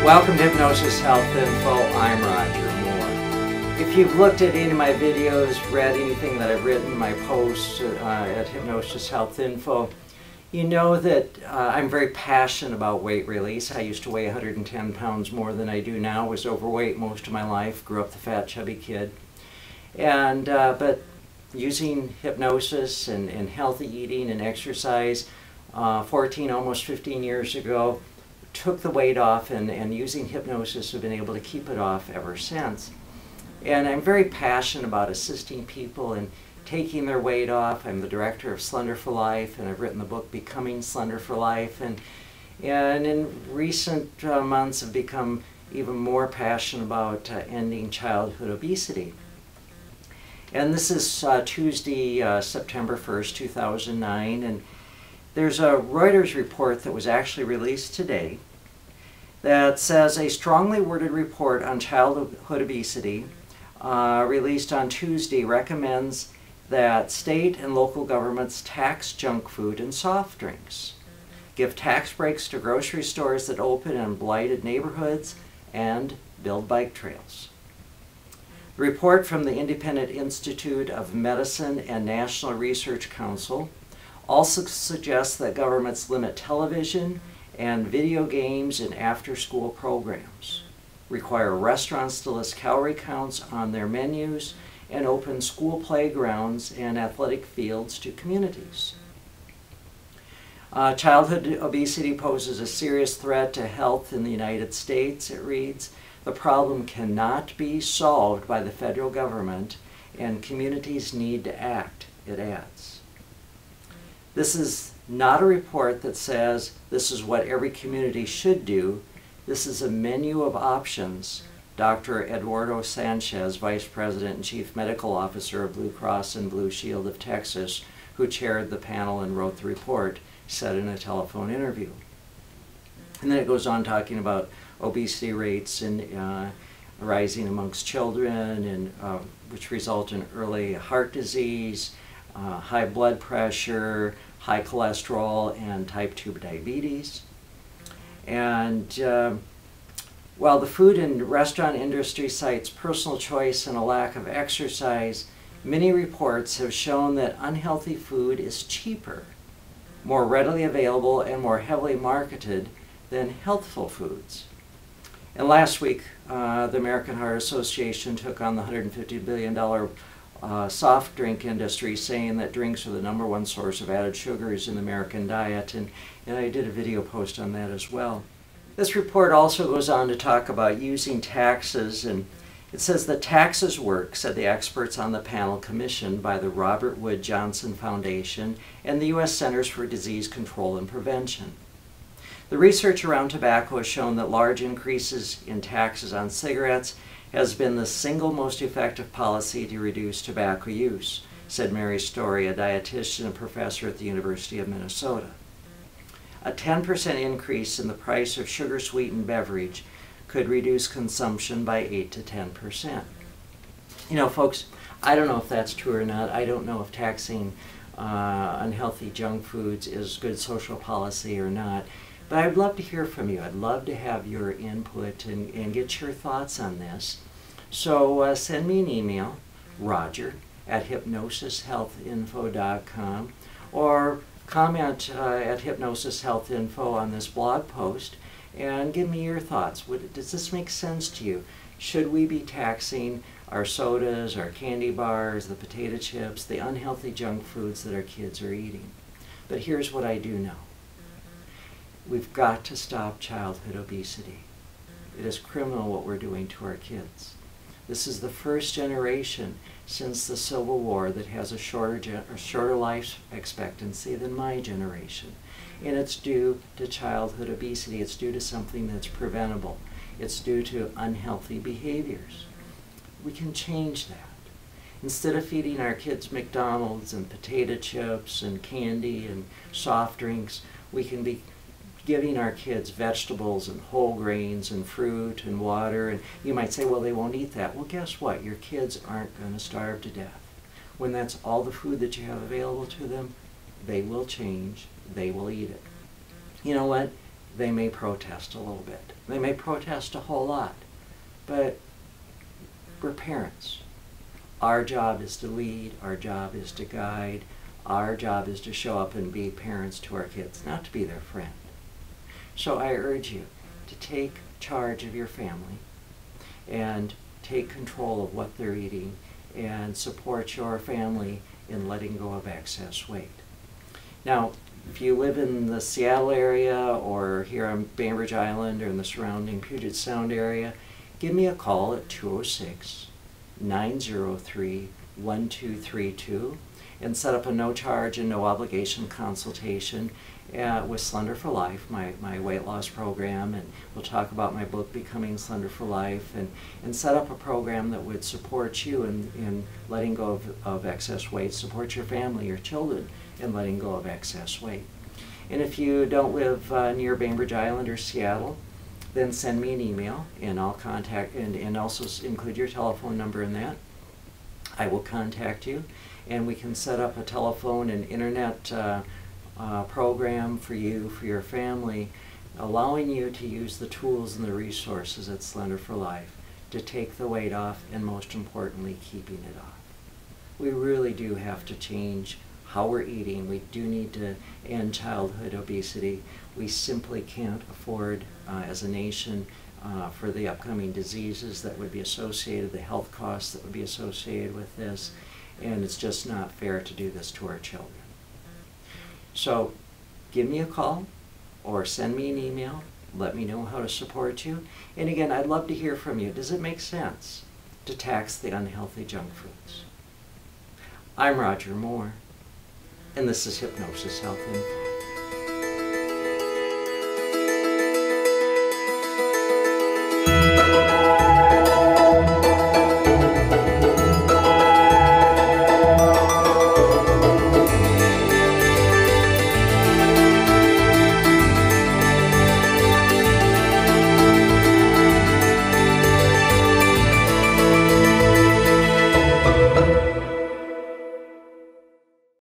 Welcome to Hypnosis Health Info. I'm Roger Moore. If you've looked at any of my videos, read anything that I've written, my posts at Hypnosis Health Info, you know that I'm very passionate about weight release. I used to weigh 110 pounds more than I do now, was overweight most of my life, grew up the fat, chubby kid. But using hypnosis and healthy eating and exercise 14, almost 15 years ago, took the weight off, and using hypnosis have been able to keep it off ever since. And I'm very passionate about assisting people in taking their weight off. I'm the director of Slender for Life, and I've written the book Becoming Slender for Life, and in recent months have become even more passionate about ending childhood obesity. And this is Tuesday, September 1st, 2009, and there's a Reuters report that was actually released today that says a strongly worded report on childhood obesity released on Tuesday recommends that state and local governments tax junk food and soft drinks, give tax breaks to grocery stores that open in blighted neighborhoods, and build bike trails. The report from the Independent Institute of Medicine and National Research Council also suggests that governments limit television and video games and after-school programs, require restaurants to list calorie counts on their menus, and open school playgrounds and athletic fields to communities. Childhood obesity poses a serious threat to health in the United States, it reads. The problem cannot be solved by the federal government, and communities need to act, it adds. This is not a report that says this is what every community should do. This is a menu of options. Dr. Eduardo Sanchez, Vice President and Chief Medical Officer of Blue Cross and Blue Shield of Texas, who chaired the panel and wrote the report, said in a telephone interview. And then it goes on talking about obesity rates and rising amongst children, and which result in early heart disease, high blood pressure, high cholesterol, and type 2 diabetes. And while the food and restaurant industry cites personal choice and a lack of exercise, many reports have shown that unhealthy food is cheaper, more readily available, and more heavily marketed than healthful foods. And last week, the American Heart Association took on the $150 billion soft drink industry, saying that drinks are the #1 source of added sugars in the American diet, and I did a video post on that as well. This report also goes on to talk about using taxes, and it says that taxes work, said the experts on the panel commissioned by the Robert Wood Johnson Foundation and the U.S. Centers for Disease Control and Prevention. The research around tobacco has shown that large increases in taxes on cigarettes has been the single most effective policy to reduce tobacco use, said Mary Story, a dietitian and professor at the University of Minnesota. A 10% increase in the price of sugar-sweetened beverage could reduce consumption by 8 to 10%. You know, folks, I don't know if that's true or not. I don't know if taxing unhealthy junk foods is good social policy or not. But I'd love to hear from you. I'd love to have your input and get your thoughts on this. So send me an email, roger@hypnosishealthinfo.com, or comment at Hypnosis Health Info on this blog post and give me your thoughts. Does this make sense to you? Should we be taxing our sodas, our candy bars, the potato chips, the unhealthy junk foods that our kids are eating? But here's what I do know. We've got to stop childhood obesity. It is criminal what we're doing to our kids. This is the first generation since the Civil War that has a shorter life expectancy than my generation. And it's due to childhood obesity. It's due to something that's preventable. It's due to unhealthy behaviors. We can change that. Instead of feeding our kids McDonald's and potato chips and candy and soft drinks, we can be giving our kids vegetables and whole grains and fruit and water. And you might say, well, they won't eat that. Well, guess what? Your kids aren't going to starve to death. When that's all the food that you have available to them, they will change. They will eat it. You know what? they may protest a little bit. They may protest a whole lot. But we're parents. Our job is to lead. Our job is to guide. Our job is to show up and be parents to our kids, not to be their friend. So I urge you to take charge of your family and take control of what they're eating and support your family in letting go of excess weight. Now, if you live in the Seattle area or here on Bainbridge Island or in the surrounding Puget Sound area, give me a call at 206-903-1232 and set up a no charge and no obligation consultation with Slender for Life, my weight loss program, and we'll talk about my book, Becoming Slender for Life, and set up a program that would support you in letting go of excess weight, support your family, your children in letting go of excess weight. And if you don't live near Bainbridge Island or Seattle, then send me an email and I'll contact, and also include your telephone number in that. I will contact you and we can set up a telephone and internet program for you, for your family, allowing you to use the tools and the resources at Slender for Life to take the weight off and, most importantly, keeping it off. We really do have to change how we're eating. We do need to end childhood obesity. We simply can't afford, as a nation, for the upcoming diseases that would be associated, the health costs that would be associated with this, and it's just not fair to do this to our children. So give me a call or send me an email. Let me know how to support you. And again, I'd love to hear from you. Does it make sense to tax the unhealthy junk foods? I'm Roger Moore, and this is Hypnosis Health Info.